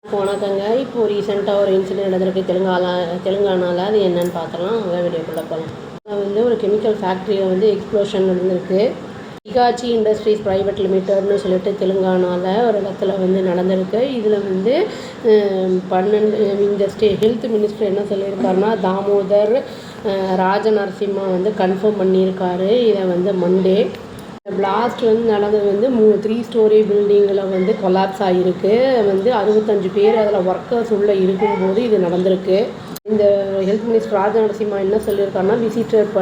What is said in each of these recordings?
வணக்கங்க. இப்போ ரீசெண்டாக ஒரு இன்சிடென்ட் நடந்திருக்கு தெலுங்கானாவில். அது என்னன்னு பார்க்கலாம். அவங்க வீடியோக்குள்ளே போகலாம். வந்து ஒரு கெமிக்கல் ஃபேக்ட்ரியில் வந்து எக்ஸ்ப்ளோஷன் நடந்திருக்கு. ஹிட்டாச்சி இண்டஸ்ட்ரீஸ் பிரைவேட் லிமிட்டட்னு சொல்லிட்டு தெலுங்கானாவில் ஒரு இடத்துல வந்து நடந்திருக்கு. இதில் வந்து 12 இந்த ஹெல்த் மினிஸ்டர் என்ன சொல்லியிருக்காருன்னா, தாமோதர் ராஜநரசிம்மா வந்து கன்ஃபார்ம் பண்ணியிருக்காரு. இதை வந்து மண்டே பிளாஸ்ட் வந்து நடந்தது வந்து 3 ஸ்டோரி பில்டிங்கில் வந்து கொலாப்ஸ் ஆகிருக்கு. வந்து 65 பேர் அதில் ஒர்க்கர்ஸ் உள்ளே இருக்கும்போது இது நடந்திருக்கு. இந்த ஹெல்த் மினிஸ்டர் ராஜநரசிம்மா என்ன சொல்லியிருக்காருன்னா,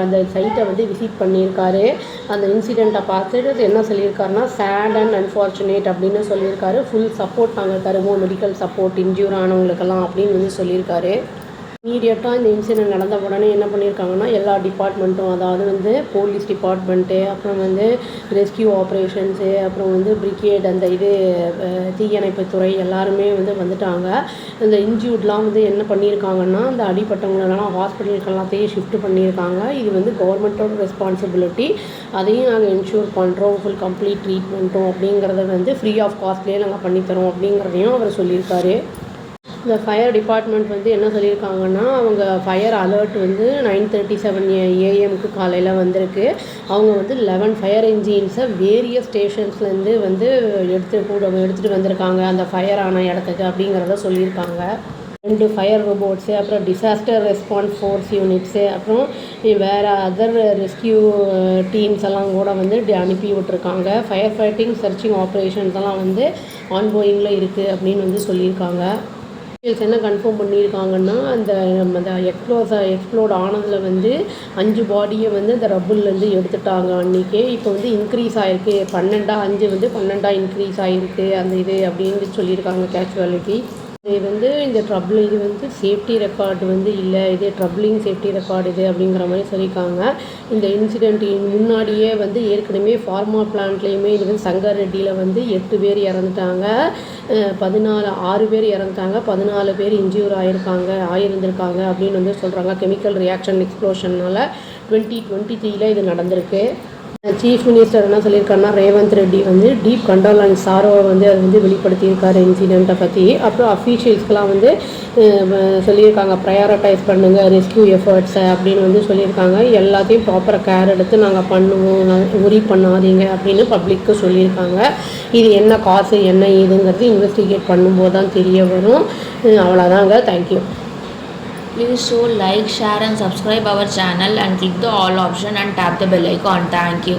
அந்த சைட்டை வந்து விசிட் பண்ணியிருக்காரு. அந்த இன்சிடெண்ட்டை பார்த்துட்டு என்ன சொல்லியிருக்காருன்னா, சேட் அண்ட் அன்ஃபார்ச்சுனேட் அப்படின்னு சொல்லியிருக்காரு. ஃபுல் சப்போர்ட் நாங்கள் தருவோம், மெடிக்கல் சப்போர்ட் இன்ஜூர் ஆனவங்களுக்கெல்லாம் அப்படின்னு வந்து சொல்லியிருக்காரு. இமீடியட்டாக இந்த இன்சிடென்ட் நடந்த உடனே என்ன பண்ணியிருக்காங்கன்னா, எல்லா டிபார்ட்மெண்ட்டும், அதாவது வந்து போலீஸ் டிபார்ட்மெண்ட்டு, அப்புறம் வந்து ரெஸ்கியூ ஆப்ரேஷன்ஸு, அப்புறம் வந்து பிரிகேட், அந்த தீயணைப்புத்துறை எல்லாருமே வந்து வந்துட்டாங்க. இந்த இன்ஜூர்ட்லாம் வந்து என்ன பண்ணியிருக்காங்கன்னா, அந்த அடிப்பட்டவங்களெல்லாம் ஹாஸ்பிட்டலுக்கு எல்லாத்தையும் ஷிஃப்ட் பண்ணியிருக்காங்க. இது வந்து கவர்மெண்ட்டோட ரெஸ்பான்சிபிலிட்டி. அதையும் நாங்கள் என்ஷூர் பண்ணுறோம். ஃபுல் கம்ப்ளீட் ட்ரீட்மெண்ட்டும் அப்படிங்கிறத வந்து ஃப்ரீ ஆஃப் காஸ்ட்லேயே நாங்கள் பண்ணித்தரோம் அப்படிங்கிறதையும் அவர் சொல்லியிருக்காரு. இந்த ஃபயர் டிபார்ட்மெண்ட் வந்து என்ன சொல்லியிருக்காங்கன்னா, அவங்க ஃபயர் அலர்ட் வந்து 9:37 AM காலையில் வந்திருக்கு. அவங்க வந்து 11 ஃபயர் என்ஜின்ஸை வேரியஸ் ஸ்டேஷன்ஸ்லேருந்து வந்து எடுத்துகிட்டு வந்திருக்காங்க அந்த ஃபயர் ஆன இடத்துக்கு அப்படிங்கிறத சொல்லியிருக்காங்க. 2 ஃபயர் ரோபோட்ஸு, அப்புறம் டிசாஸ்டர் ரெஸ்பான்ஸ் ஃபோர்ஸ் யூனிட்ஸு, அப்புறம் வேறு அதர் ரெஸ்கியூ டீம்ஸ் எல்லாம் கூட வந்து அனுப்பி விட்ருக்காங்க. ஃபயர் ஃபைட்டிங் சர்ச்சிங் ஆப்ரேஷன்ஸ் எல்லாம் வந்து ஆன்கோயிங்கில் இருக்குது அப்படின்னு வந்து சொல்லியிருக்காங்க. என்ன கன்ஃபார்ம் பண்ணியிருக்காங்கன்னா, அந்த எக்ஸ்ப்ளோட் ஆனதில் வந்து 5 பாடியை வந்து அந்த ரப்புல்லேருந்து எடுத்துட்டாங்க அன்றைக்கே. இப்போ வந்து இன்க்ரீஸ் ஆகிருக்கு, 5 வந்து 12 இன்க்ரீஸ் ஆகிருக்கு அந்த இது அப்படின்னு சொல்லியிருக்காங்க கேஷுவாலிட்டி. இது வந்து இது வந்து சேஃப்டி ரெக்கார்டு வந்து இல்லை, இது ட்ரபிளிங் சேஃப்டி ரெக்கார்டு இது அப்படிங்கிற மாதிரி சொல்லியிருக்காங்க. இந்த இன்சிடெண்ட் முன்னாடியே வந்து ஏற்கனவே ஃபார்மா பிளான்ட்லேயுமே இது வந்து சங்கர் ரெட்டியில் வந்து 8 பேர் இறந்துட்டாங்க, 6 பேர் இறந்துட்டாங்க, 14 பேர் இன்ஜூர் ஆகியிருந்திருக்காங்க அப்படின்னு வந்து சொல்கிறாங்க. கெமிக்கல் ரியாக்ஷன் எக்ஸ்ப்ளோஷனால் 2023 இது நடந்திருக்கு. சீஃப் மினிஸ்டர் என்ன சொல்லியிருக்காருன்னா, ரேவந்த் ரெட்டி வந்து டீப் கண்டோலன்ஸ் சாரோவை வந்து அது வந்து வெளிப்படுத்தியிருக்காரு இன்சிடெண்ட்டை பற்றி. அப்புறம் அஃபீஷியல்ஸ்க்கெலாம் வந்து சொல்லியிருக்காங்க, ப்ரையாரிட்டைஸ் பண்ணுங்கள் ரெஸ்கியூ எஃபர்ட்ஸை அப்படின்னு வந்து சொல்லியிருக்காங்க. எல்லாத்தையும் ப்ராப்பராக கேர் எடுத்து நாங்கள் பண்ணுவோம், உரி பண்ணாதீங்க அப்படின்னு பப்ளிக்கு சொல்லியிருக்காங்க. இது என்ன காசு என்ன ஏதுங்கிறது இன்வெஸ்டிகேட் பண்ணும்போது தான் தெரிய வரும். அவ்வளோதாங்க. Thank you. Please show like, share and subscribe our channel and click the all option and tap the bell icon. Thank you.